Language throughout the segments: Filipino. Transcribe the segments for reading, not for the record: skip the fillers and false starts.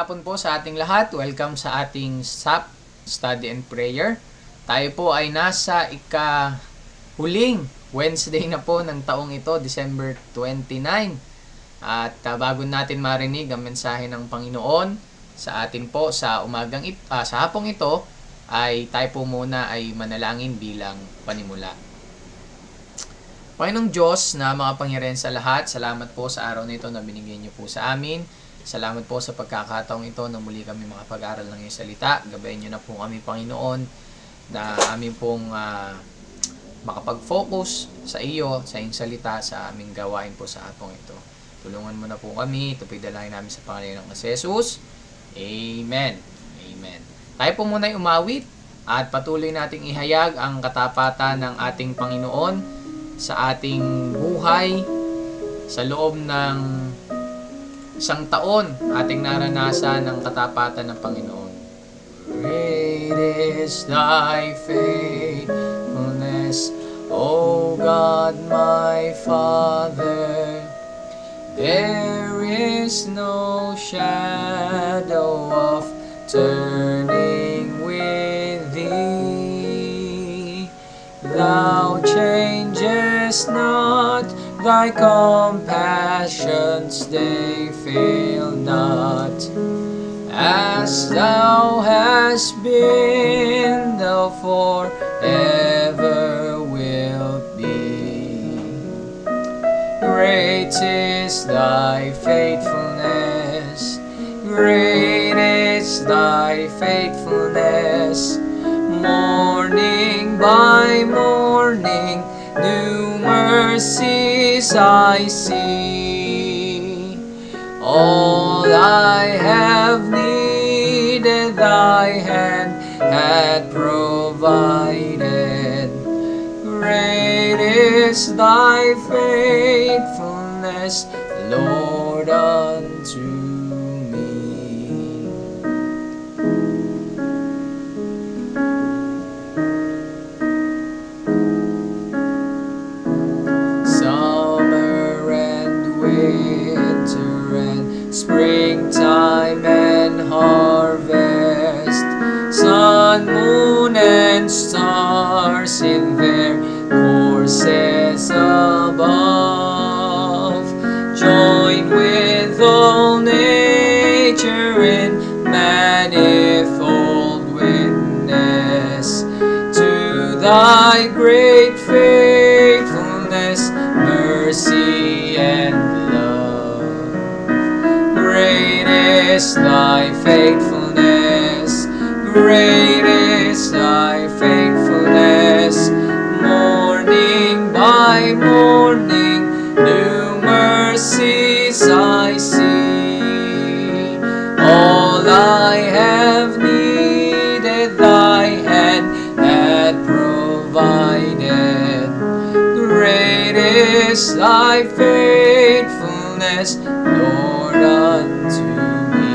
hapon po sa ating lahat. Welcome sa ating SAP Study and Prayer. Tayo po ay nasa huling Wednesday na po ng taong ito, December 29. At bago natin marinig ang mensahe ng Panginoon sa atin po sa sa hapong ito, ay tayo po muna ay manalangin bilang panimula. Panginoong Diyos na mga pangyarihan sa lahat, salamat po sa araw na ito na binigyan niyo po sa amin. Salamat po sa pagkakataong ito na muli kami makapag-aral ng iyong salita. Gabayan niyo na po kami, Panginoon, na amin pong makapag-focus sa iyo, sa iyong salita, sa aming gawain po sa atong ito. Tulungan mo na po kami. Ito po idalangin namin sa pangalan ng Jesus. Amen. Amen. Tayo po muna ay umawit at patuloy nating ihayag ang katapatan ng ating Panginoon sa ating buhay sa loob ng isang taon ating naranasan ng katapatan ng Panginoon. Great is thy faithfulness, O God my Father. There is no shadow of turning with thee. Thou changest not, thy compassions they fail not. As thou hast been, thou forever wilt be. Great is thy faithfulness, great is thy faithfulness. Morning by morning, new mercies I see. All I have needed, thy hand hath provided. Great is thy faithfulness, Lord, unto me. Summer and winter and springtime and harvest, sun, moon, and stars in their courses above, join with all nature in manifold witness to thy great faithfulness, mercy, and love. Great is thy faithfulness, great is thy faithfulness. Morning by morning, new mercies I see. All I have needed, thy hand hath provided. Great is thy faithfulness, Lord, unto me.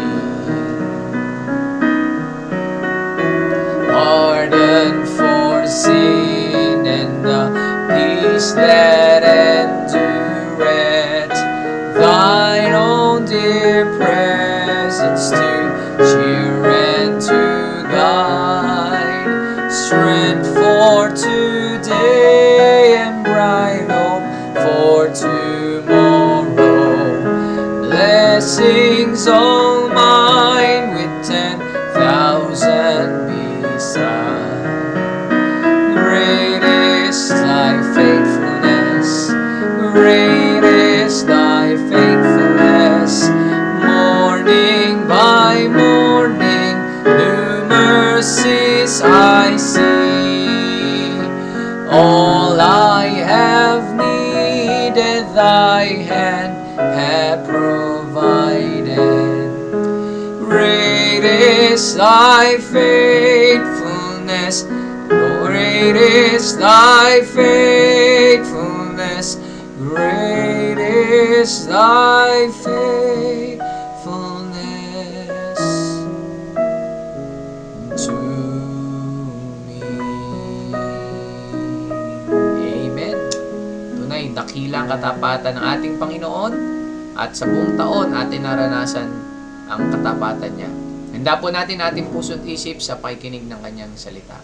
Pardon for sin and the peace that endureth, thine own dear presence to cheer and to guide, strength for today and bright hope for tomorrow, blessings all mine with 10,000 beside. Great is thy faithfulness, great is thy faithfulness. Morning by morning, new mercies I see. All I have needed, thy hand hath provided. Great is thy faithfulness, great is thy faithfulness, great is thy faithfulness to me. Amen. Tunay, dakilang katapatan ng ating Panginoon at sa buong taon atin naranasan ang katapatan niya. Handa po natin ating puso't isip sa pakikinig ng kanyang salita.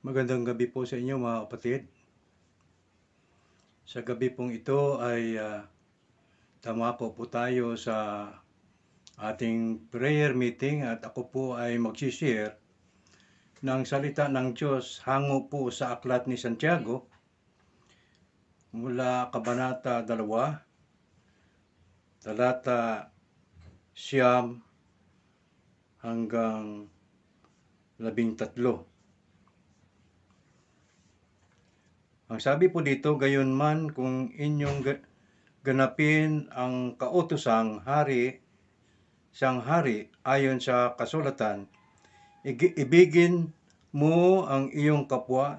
Magandang gabi po sa inyo mga kapatid. Sa gabi pong ito ay tamako po tayo sa ating prayer meeting at ako po ay mag-share ng salita ng Diyos hango po sa aklat ni Santiago mula Kabanata 2, talata 9 hanggang 13. Ang sabi po dito, gayon man kung inyong ganapin ang kautosang siyang hari ayon sa kasulatan, ibigin mo ang iyong kapwa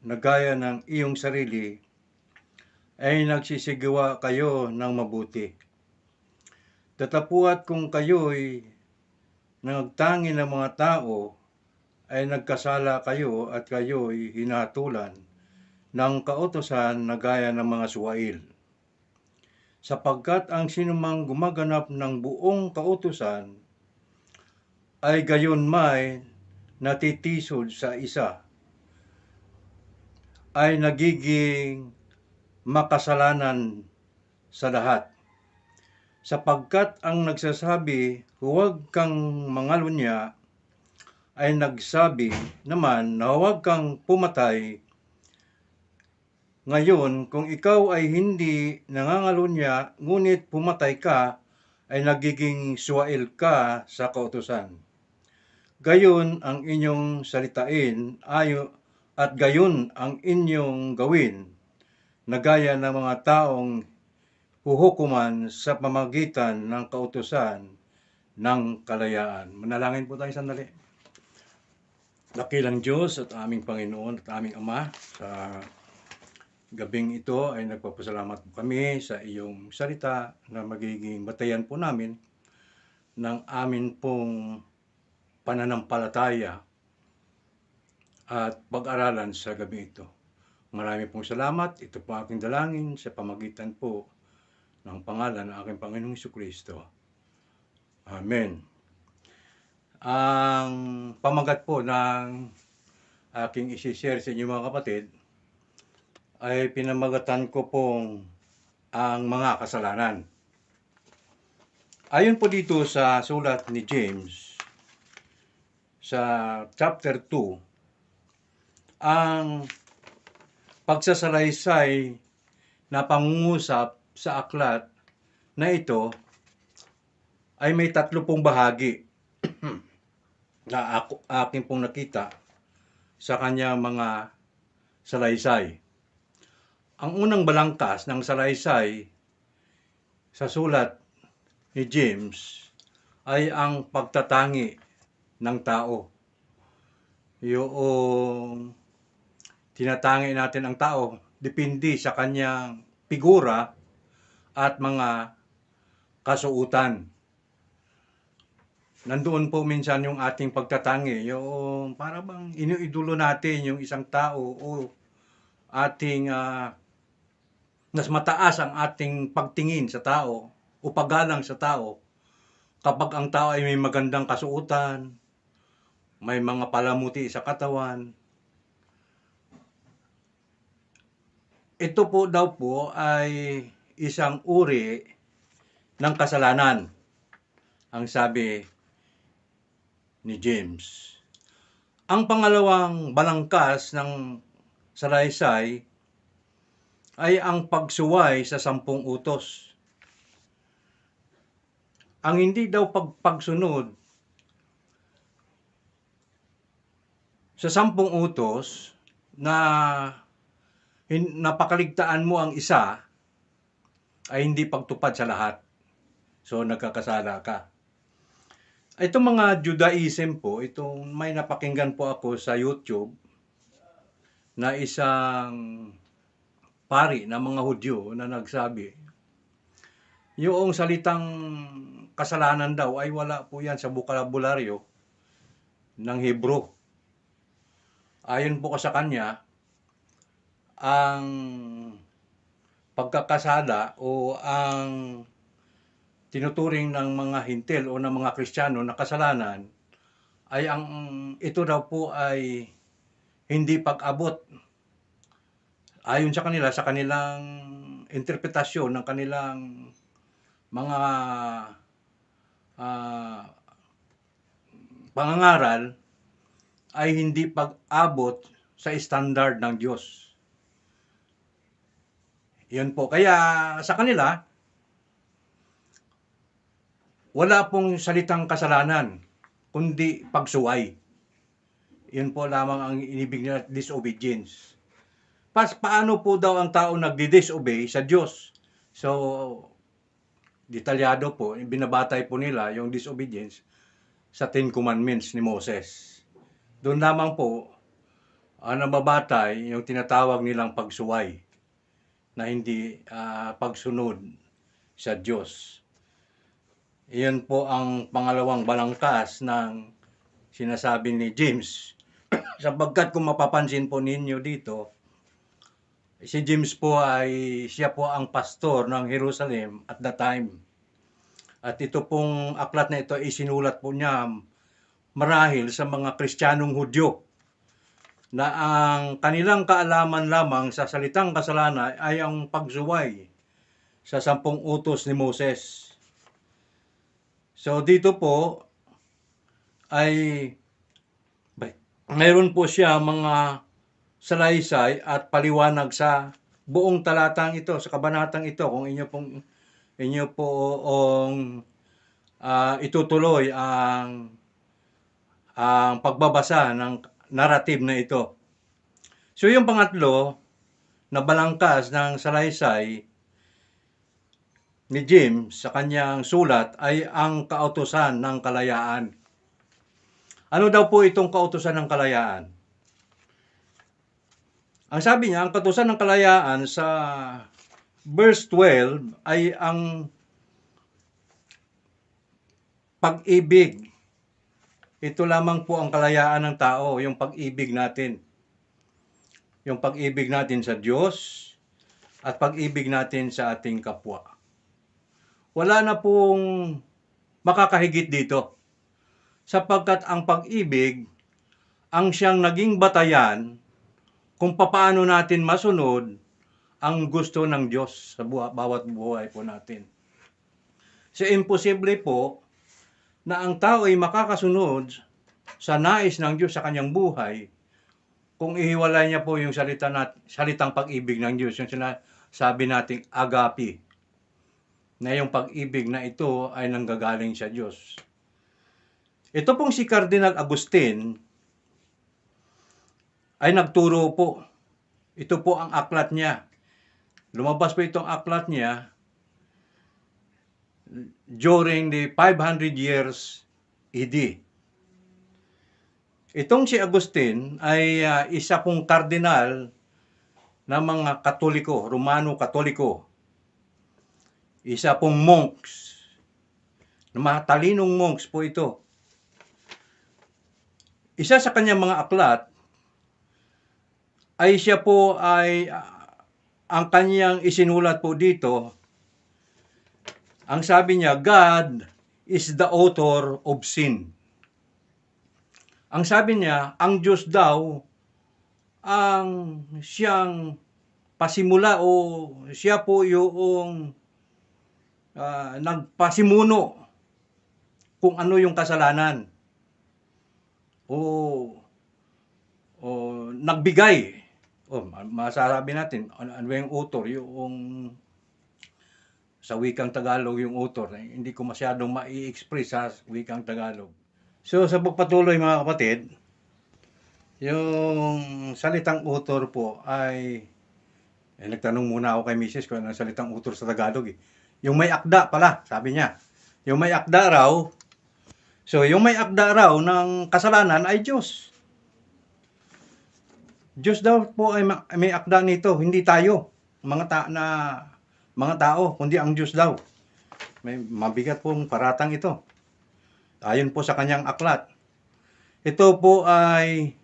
na gaya ng iyong sarili, ay nagsisigawa kayo ng mabuti. Tatapuat kung kayo'y nagtangi ng mga tao, ay nagkasala kayo at kayo'y hinatulan ng kautosan na gaya ng mga suwail. Sapagkat ang sinumang gumaganap ng buong kautosan ay gayon may natitisod sa isa, ay nagiging makasalanan sa lahat. Sapagkat ang nagsasabi, huwag kang mangalunya, ay nagsabi naman na huwag kang pumatay. Ngayon, kung ikaw ay hindi nangangalunya, ngunit pumatay ka, ay nagiging suwail ka sa kautusan. Gayon ang inyong salitain at gayon ang inyong gawin, na gaya ng mga taong huhukuman sa pamagitan ng kautusan ng kalayaan. Manalangin po tayo sandali. Dakilang Diyos at aming Panginoon at aming Ama, sa gabing ito ay nagpapasalamat po kami sa iyong salita na magiging batayan po namin ng amin pong pananampalataya at pag-aralan sa gabi ito. Marami pong salamat. Ito po aking dalangin sa pamagitan po ng pangalan ng aking Panginoong Jesucristo. Amen. Ang pamagat po ng aking isi-share sa inyo mga kapatid ay pinamagatan ko pong ang mga kasalanan. Ayon po dito sa sulat ni James sa chapter 2, ang pagsasalaysay na pangungusap sa aklat na ito ay may 3 pong bahagi na akin pong nakita sa kanyang mga salaysay. Ang unang balangkas ng salaysay sa sulat ni James ay ang pagtatangi ng tao. Yung tinatangi natin ang tao, depende sa kanyang figura at mga kasuutan. Nandoon po minsan yung ating pagtatangi, yung para bang iniidolo natin yung isang tao o ating mas mataas ang ating pagtingin sa tao o paggalang sa tao kapag ang tao ay may magandang kasuotan, may mga palamuti sa katawan. Ito po daw po ay isang uri ng kasalanan, ang sabi ni James. Ang pangalawang balangkas ng salaysay ay ang pagsuway sa 10 utos. Ang hindi daw pagsunod sa 10 utos na napakaligtaan mo ang isa ay hindi pagtupad sa lahat. So nagkakasala ka. Itong mga Judaism po, may napakinggan po ako sa YouTube na isang pari ng mga Hudyo na nagsabi, yung salitang kasalanan daw ay wala po yan sa bokabularyo ng Hebro. Ayon po sa kanya, ang pagkakasala o ang tinuturing ng mga hintil o ng mga Kristiyano na kasalanan ay ito daw po ay hindi pag-abot ayon sa kanila, sa kanilang interpretasyon ng kanilang mga ah, pangangaral, ay hindi pag-abot sa standard ng Diyos. Yun po. Kaya sa kanila, wala pong salitang kasalanan, kundi pagsuway. Yun po lamang ang inibig nila, disobedience. Paano po daw ang tao nagdi-disobey sa Diyos? So, detalyado po, binabatay po nila yung disobedience sa Ten Commandments ni Moses. Doon lamang po, ang nababatay yung tinatawag nilang pagsuway na hindi pagsunod sa Diyos. Iyan po ang pangalawang balangkas ng sinasabi ni James. Sapagkat kung mapapansin po ninyo dito, si James po siya po ang pastor ng Jerusalem at the time. At ito pong aklat na ito isinulat po niya marahil sa mga Kristiyanong Hudyo na ang kanilang kaalaman lamang sa salitang kasalanan ay ang pagsuway sa 10 utos ni Moses. So dito po ay mayroon po siya mga salaysay at paliwanag sa buong talatang ito, sa kabanatang ito, kung inyo poong itutuloy ang pagbabasa ng narrative na ito. So yung pangatlo na balangkas ng salaysay ni James sa kanyang sulat ay ang kautusan ng kalayaan. Ano daw po itong kautusan ng kalayaan? Ang sabi niya, ang kautusan ng kalayaan sa verse 12 ay ang pag-ibig. Ito lamang po ang kalayaan ng tao, yung pag-ibig natin. Yung pag-ibig natin sa Diyos at pag-ibig natin sa ating kapwa. Wala na pong makakahigit dito. Sapagkat ang pag-ibig ang siyang naging batayan kung paano natin masunod ang gusto ng Diyos sa bawat buhay po natin. So imposible po na ang tao ay makakasunod sa nais ng Diyos sa kanyang buhay kung ihiwalay niya po yung salitang pag-ibig ng Diyos, yung sinasabi nating agape, na yung pag-ibig na ito ay nanggagaling sa Diyos. Ito pong si Cardinal Agustin ay nagturo po. Ito po ang aklat niya. Lumabas po itong aklat niya during the 500 years AD. Itong si Agustin ay isa pong kardinal ng mga Katoliko, Romano-Katoliko. Isa pong monks. Mga talinong monks po ito. Isa sa kanyang mga aklat ay siya po ay ang kanyang isinulat po dito. Ang sabi niya, God is the author of sin. Ang sabi niya, ang Diyos daw ang siyang pasimula o siya po yung nagpasimuno kung ano yung kasalanan o nagbigay. Masasabi natin, ano yung author, yung sa wikang Tagalog yung author. Hindi ko masyadong mai-express sa wikang Tagalog. So sa pagpatuloy mga kapatid, yung salitang author po ay nagtanong muna ako kay Mrs. kung ano salitang author sa Tagalog eh. Yung may akda pala, sabi niya. Yung may akda raw. So yung may akda raw ng kasalanan ay Diyos. Diyos daw po ay may akda nito, hindi tayo. Mga tao, kundi ang Diyos daw. May mabigat pong paratang ito. Ayon po sa kanyang aklat. Ito po ay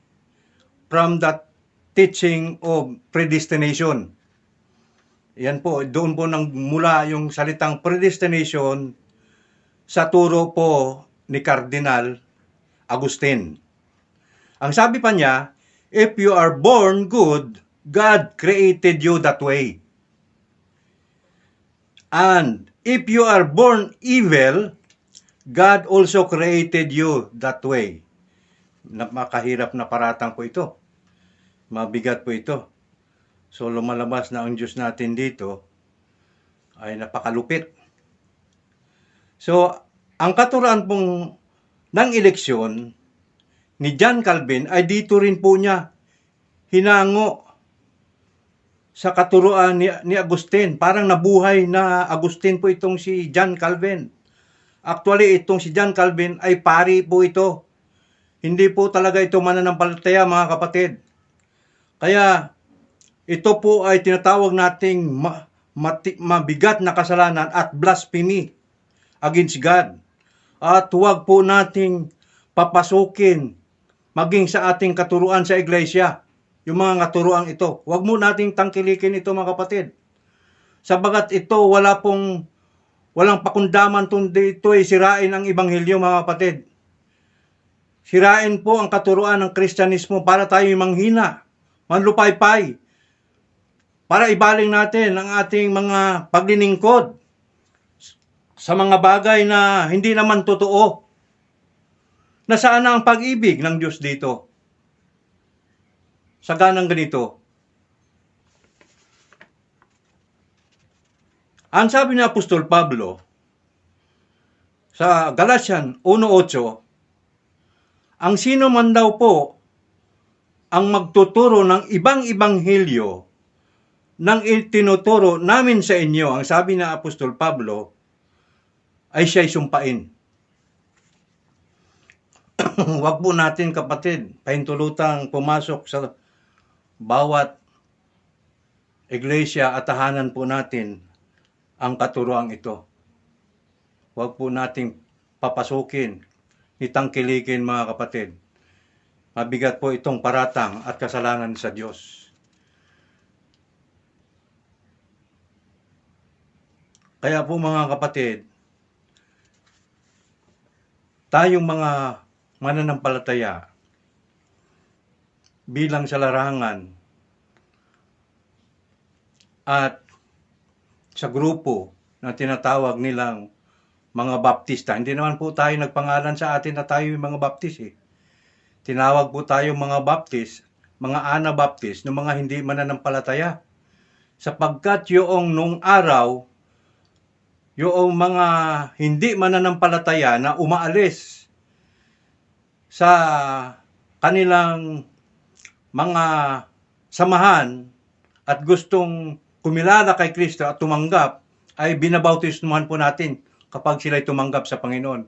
from the teaching of predestination. Yan po, doon po nang mula yung salitang predestination sa turo po ni Cardinal Agustin. Ang sabi pa niya, if you are born good, God created you that way. And if you are born evil, God also created you that way. Napakahirap na paratang po ito. Mabigat po ito. So lumalabas na ang Diyos natin dito ay napakalupit. So, ang katuruan pong ng eleksyon ni John Calvin ay dito rin po niya hinango sa katuruan ni Agustin. Parang nabuhay na Agustin po itong si John Calvin. Actually, itong si John Calvin ay pari po ito. Hindi po talaga ito mananampalataya, mga kapatid. Kaya, ito po ay tinatawag nating mabigat na kasalanan at blasphemy against God. At huwag po nating papasukin maging sa ating katuruan sa iglesia, yung mga katuruan ito. Huwag mo nating tangkilikin ito, mga kapatid. Sabagat ito, walang pakundaman kundi ito ay sirain ang ebanghelyo, mga kapatid. Sirain po ang katuruan ng Kristyanismo para tayo manghina, manlupaypay, para ibaling natin ang ating mga paglilingkod sa mga bagay na hindi naman totoo. Nasaan na ang pag-ibig ng Diyos dito? Sa ganang ganito. Ang sabi ni Apostol Pablo sa Galatians 1:8, ang sino man daw po ang magtuturo ng ibang ebanghelyo nang itinuturo namin sa inyo, ang sabi ni Apostol Pablo, ay siya'y sumpain. Huwag po natin, kapatid, pahintulutang pumasok sa bawat iglesia at tahanan po natin ang katuruan ito. Huwag po nating papasukin, nitangkilikin, mga kapatid. Mabigat po itong paratang at kasalanan sa Diyos. Kaya po, mga kapatid, tayong mga mananampalataya bilang sa larangan at sa grupo na tinatawag nilang mga baptista. Hindi naman po tayo nagpangalan sa atin na tayo yung mga baptist eh. Tinawag po tayo mga baptist, mga anabaptist, ng mga hindi mananampalataya. Sapagkat yung nung araw, yung mga hindi mananampalataya na umaalis sa kanilang mga samahan at gustong kumilala kay Kristo at tumanggap, ay binabautismuhan po natin kapag sila'y tumanggap sa Panginoon.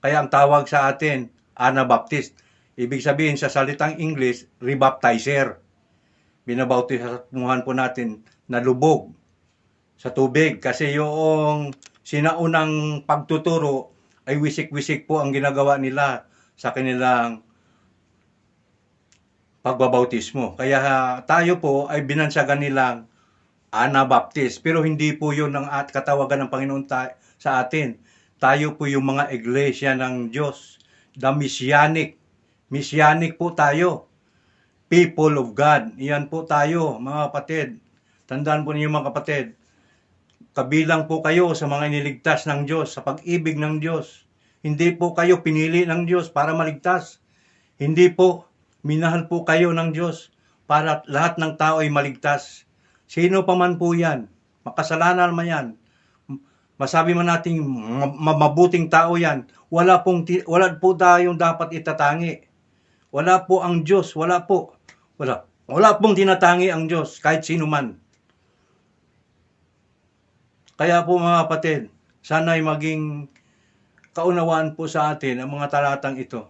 Kaya ang tawag sa atin, Anabaptist. Ibig sabihin sa salitang English, rebaptizer. Binabautismuhan po natin na lubog sa tubig. Kasi yung sinaunang pagtuturo ay wisik-wisik po ang ginagawa nila sa kanilang pagbabautismo. Kaya tayo po ay binansagan nilang Anabaptist. Pero hindi po yun ang katawagan ng Panginoon sa atin. Tayo po yung mga iglesia ng Diyos. The Messianic. Messianic po tayo. People of God. Iyan po tayo, mga kapatid. Tandaan po niyo, mga kapatid. Kabilang po kayo sa mga iniligtas ng Diyos, sa pag-ibig ng Diyos. Hindi po kayo pinili ng Diyos para maligtas. Hindi po, minahal po kayo ng Diyos para lahat ng tao ay maligtas. Sino pa man po yan, makasalanan man yan, masabi man nating mabuting tao yan, wala po tayong dapat itatangi. Wala po ang Diyos, wala pong tinatangi ang Diyos, kahit sino man. Kaya po, mga kapatid, sana'y maging kaunawaan po sa atin ang mga talatang ito.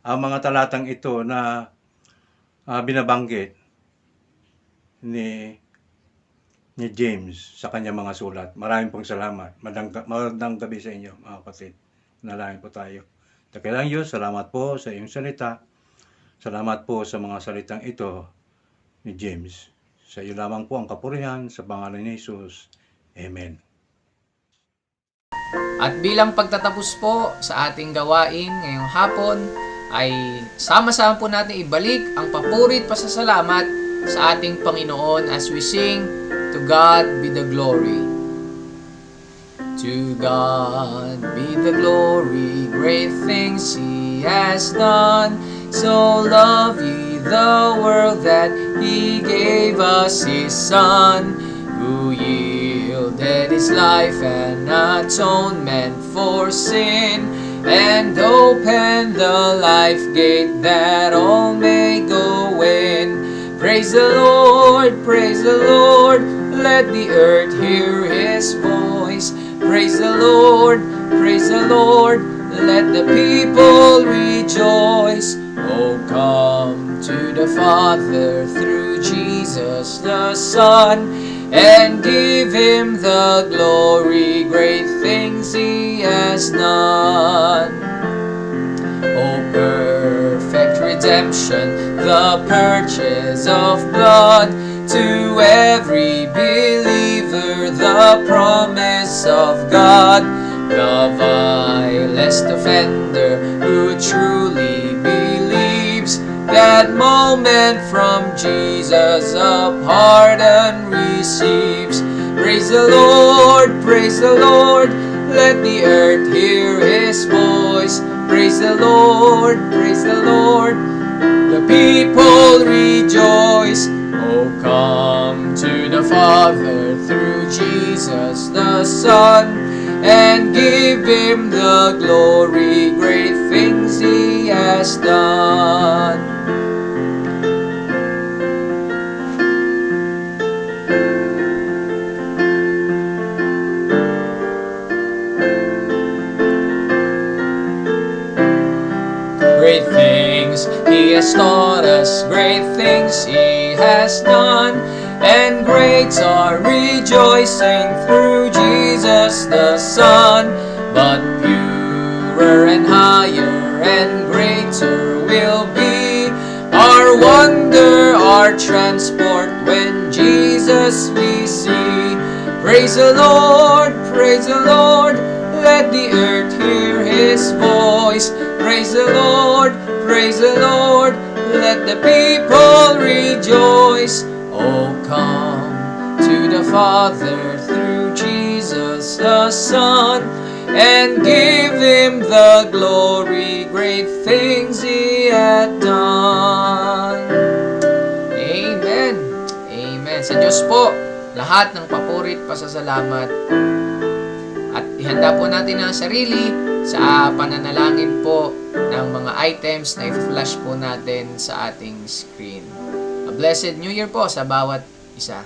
Ang mga talatang ito na binabanggit ni James sa kanyang mga sulat. Maraming pong salamat. Magandang gabi sa inyo, mga kapatid. Nalangin po tayo. Dakilang Diyos, salamat po sa iyong salita. Salamat po sa mga salitang ito ni James. Sa iyo lamang po ang kapurihan sa pangalan ni Jesus. Amen. At bilang pagtatapos po sa ating gawain ngayong hapon, ay sama-sama po natin ibalik ang papurit pasasalamat sa ating Panginoon as we sing, To God be the glory. To God be the glory, great things He has done. So love ye the world that He gave us His Son, who yielded His life an atonement for sin, and open the life gate that all may go in. Praise the Lord, let the earth hear His voice. Praise the Lord, let the people rejoice. Oh, come to the Father through Jesus the Son, and give Him the glory, great things He has done. Oh, perfect redemption, the purchase of blood, to every believer the promise of God. The vilest offender who truly believes, that moment from Jesus a pardon receives. Praise the Lord, let the earth hear His voice. Praise the Lord, the people rejoice. Oh, come to the Father through Jesus the Son, and give Him the glory, great things He has done. Great things He has taught us, great things He has done, and great our rejoicing through Jesus the Son. But purer and higher and greater will be our wonder, our transport, when Jesus we see. Praise the Lord, let the earth hear His voice. Praise the Lord, let the people rejoice. Oh, come to the Father through Jesus the Son, and give Him the glory, great things He hath done. Amen. Amen. Sa Diyos po, lahat ng papurit, pasasalamat, at ihanda po natin ang sarili sa pananalangin po ng mga items na i-flash po natin sa ating screen. A blessed New Year po sa bawat isa.